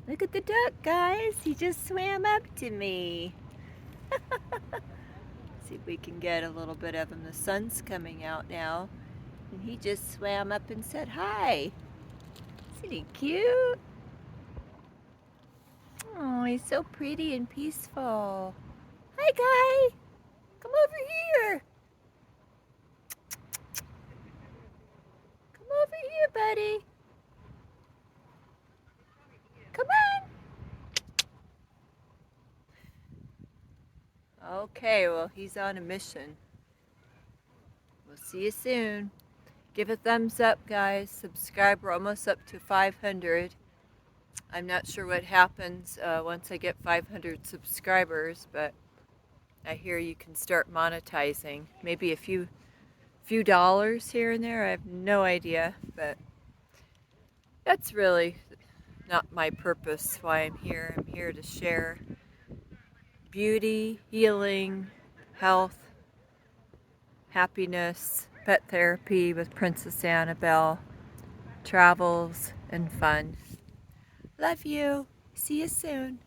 Look at the duck, guys. He just swam up to me. See if we can get a little bit of him. The sun's coming out now. And he just swam up and said hi. Isn't he cute? Oh, he's so pretty and peaceful. Hi, guy. Come over here. Come over here, buddy. Come on. Okay, well, he's on a mission. We'll see you soon. Give a thumbs up, guys. Subscribe. We're almost up to 500. I'm not sure what happens once I get 500 subscribers, but I hear you can start monetizing. Maybe a few dollars here and there. I have no idea, but that's really not my purpose why I'm here. I'm here to share beauty, healing, health, happiness, pet therapy with Princess Annabelle, travels, and fun. Love you. See you soon.